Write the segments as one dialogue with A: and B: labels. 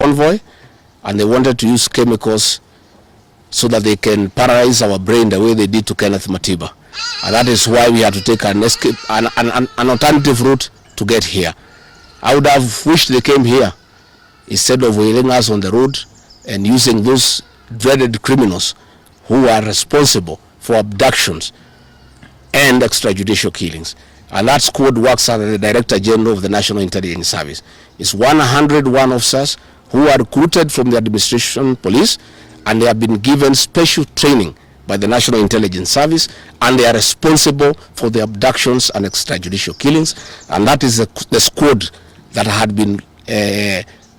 A: convoy, and they wanted to use chemicals so that they can paralyze our brain the way they did to Kenneth Matiba. And that is why we had to take an escape, an alternative route to get here. I would have wished they came here instead of wailing us on the road and using those dreaded criminals who are responsible for abductions and extrajudicial killings. And that squad works under the Director General of the National Intelligence Service. It's 101 officers who are recruited from the administration police, and they have been given special training by the National Intelligence Service, and they are responsible for the abductions and extrajudicial killings. And that is the squad that had been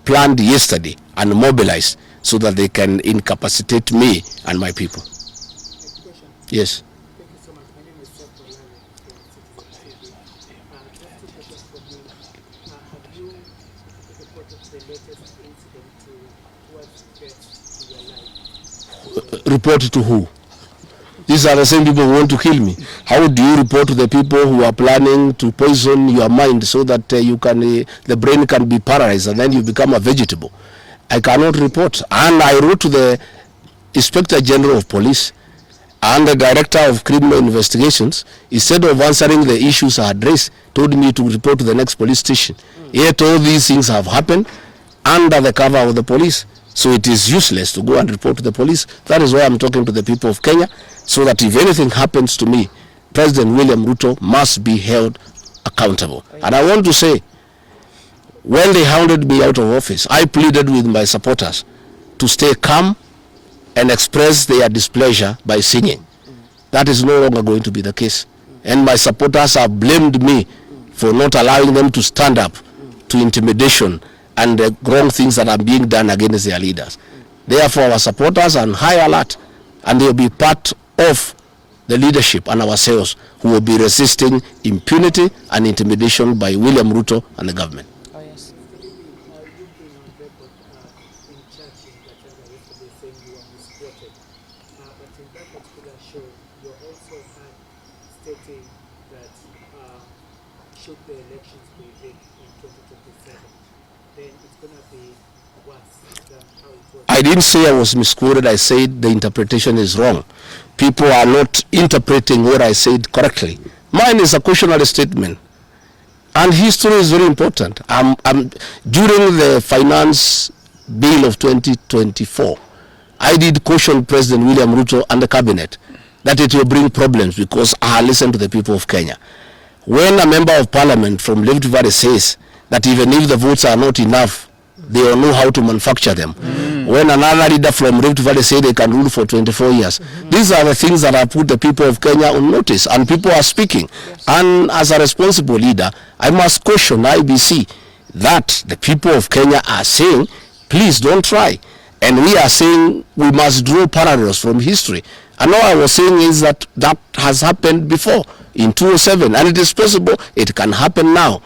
A: planned yesterday and mobilized so that they can incapacitate me and my people. Yes.
B: Thank you so much. My name is Have you reported the latest incident towards death in your life?
A: Report to who? These are the same people who want to kill me. How do you report to the people who are planning to poison your mind so that the brain can be paralyzed and then you become a vegetable? I cannot report. And I wrote to the Inspector General of Police and the Director of Criminal Investigations. Instead of answering the issues I had raised, told me to report to the next police station. Yet all these things have happened under the cover of the police. So it is useless to go and report to the police. That is why I'm talking to the people of Kenya, so that if anything happens to me, President William Ruto must be held accountable. And I want to say, when they hounded me out of office, I pleaded with my supporters to stay calm and express their displeasure by singing. That is no longer going to be the case. And my supporters have blamed me for not allowing them to stand up to intimidation and the wrong things that are being done against their leaders. Therefore, our supporters are on high alert, and they will be part of the leadership and ourselves who will be resisting impunity and intimidation by William Ruto and the government.
B: Oh, yes. You've been on record in church in Gachagua yesterday saying you were misquoted. But in that particular show, you also had stating that should the elections be rigged in 2027, then it's going to be worse than how it was.
A: I didn't say I was misquoted. I said the interpretation is wrong. People are not interpreting what I said correctly. Mine is a cautionary statement. And history is very important. During the finance bill of 2024, I did caution President William Ruto and the cabinet that it will bring problems because I listened to the people of Kenya. When a member of parliament from Rift Valley says that even if the votes are not enough, they will know how to manufacture them. When another leader from Rift Valley say they can rule for 24 years. These are the things that have put the people of Kenya on notice, and people are speaking. Yes. And as a responsible leader, I must caution IBC that the people of Kenya are saying, please don't try. And we are saying we must draw parallels from history. And all I was saying is that that has happened before in 2007, and it is possible it can happen now.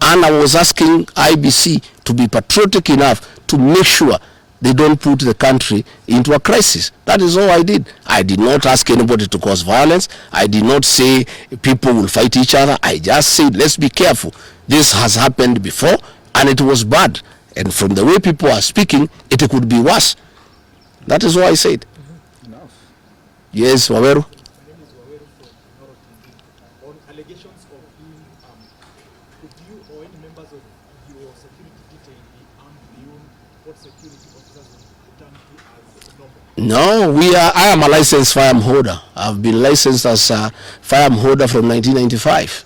A: And I was asking IBC to be patriotic enough to make sure they don't put the country into a crisis. That is all I did. I did not ask anybody to cause violence. I did not say people will fight each other. I just said, let's be careful. This has happened before, and it was bad. And from the way people are speaking, it could be worse. That is what I said.
C: Enough.
A: Yes, Waweru.
C: On allegations of being, could you or any members of your security detail be armed beyond what security officers would term as normal?
A: No, I am a licensed firearm holder. I've been licensed as a firearm holder from 1995.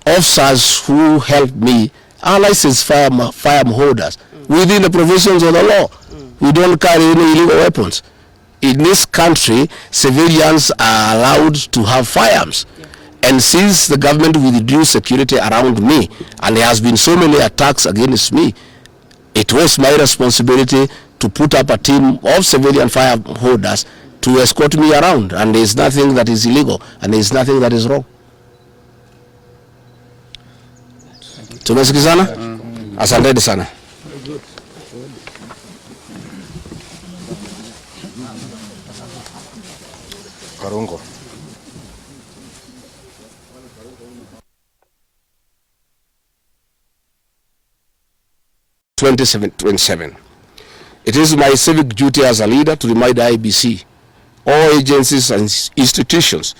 A: Officers who helped me are licensed firearm holders within the provisions of the law. We don't carry any illegal weapons. In this country, civilians are allowed to have firearms. And since the government withdrew security around me, and there has been so many attacks against me, it was my responsibility to put up a team of civilian firearm holders to escort me around. And there is nothing that is illegal, and there is nothing that is wrong. Tumesikizana? Asanteni sana. Karungo. 27. It is my civic duty as a leader to remind the IEBC, all agencies and institutions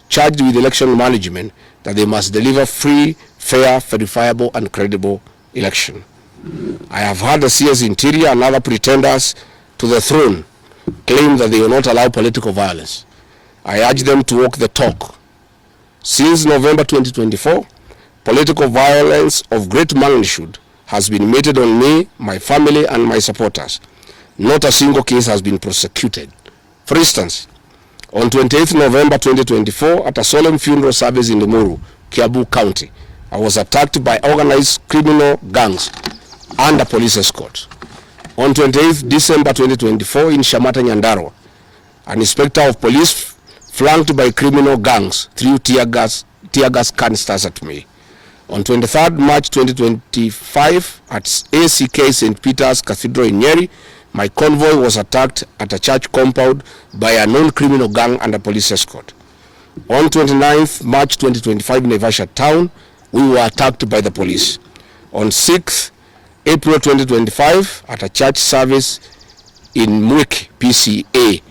A: charged with election management, that they must deliver free, fair, verifiable, and credible election. I have heard the CS Interior and other pretenders to the throne claim that they will not allow political violence. I urge them to walk the talk. Since November 2024, political violence of great magnitude has been meted on me, my family, and my supporters. Not a single case has been prosecuted. For instance, on 28th November 2024, at a solemn funeral service in Limuru, Kiambu County, I was attacked by organized criminal gangs under police escort. On 28th December 2024, in Shamata, Nyandarua, an inspector of police flanked by criminal gangs threw tear gas canisters at me. On 23rd March 2025, at ACK St. Peter's Cathedral in Nyeri, my convoy was attacked at a church compound by a known criminal gang under police escort. On 29th March 2025 in Naivasha town, we were attacked by the police. On 6th April 2025, at a church service in Mwik, PCA,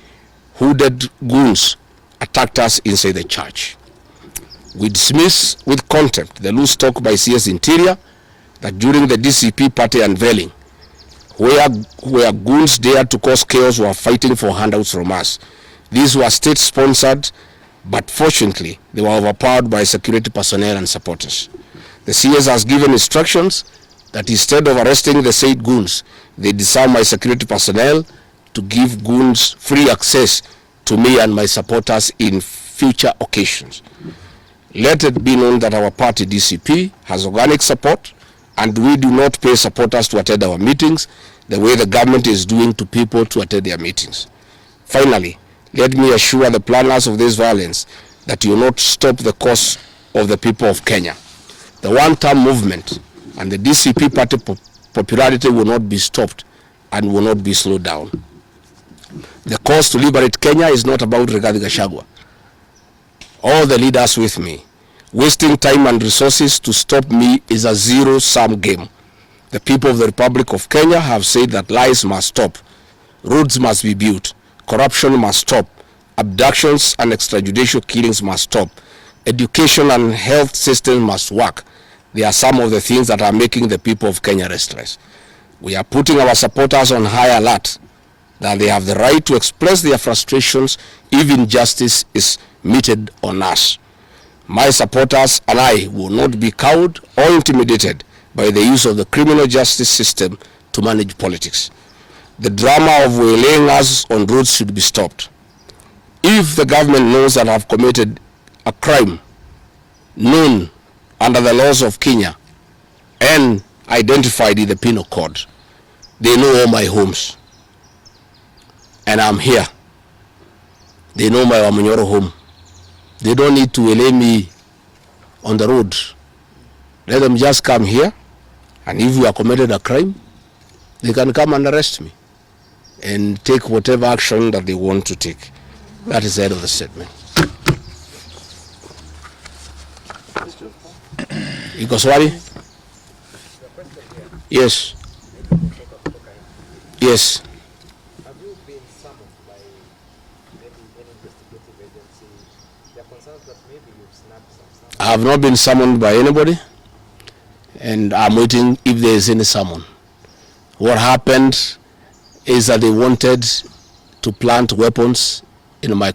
A: hooded goons attacked us inside the church. We dismiss with contempt the loose talk by CS Interior that during the DCP party unveiling, where goons dared to cause chaos were fighting for handouts from us. These were state-sponsored, but fortunately, they were overpowered by security personnel and supporters. The CS has given instructions that instead of arresting the said goons, they disarm my security personnel to give goons free access to me and my supporters in future occasions. Let it be known that our party, DCP, has organic support, and we do not pay supporters to attend our meetings the way the government is doing to people to attend their meetings. Finally, let me assure the planners of this violence that you will not stop the cause of the people of Kenya. The one-term movement and the DCP party popularity will not be stopped and will not be slowed down. The cause to liberate Kenya is not about Rigathi Gachagua. All the leaders with me. Wasting time and resources to stop me is a zero-sum game. The people of the Republic of Kenya have said that lies must stop, roads must be built, corruption must stop, abductions and extrajudicial killings must stop, education and health systems must work. They are some of the things that are making the people of Kenya restless. We are putting our supporters on high alert that they have the right to express their frustrations if injustice is meted on us. My supporters and I will not be cowed or intimidated by the use of the criminal justice system to manage politics. The drama of waylaying us on roads should be stopped. If the government knows that I have committed a crime known under the laws of Kenya and identified in the penal code, they know all my homes. And I'm here. They know my Wamunyoro home. They don't need to waylay me on the road. Let them just come here, and if you have committed a crime, they can come and arrest me and take whatever action that they want to take. That is the end of the statement. Iko swali? Yes. Yes.
B: Have you been summoned by maybe any investigative agency? There are concerns that maybe you've snapped some.
A: I have not been summoned by anybody, and I'm waiting if there is any summon. What happened is that they wanted to plant weapons in my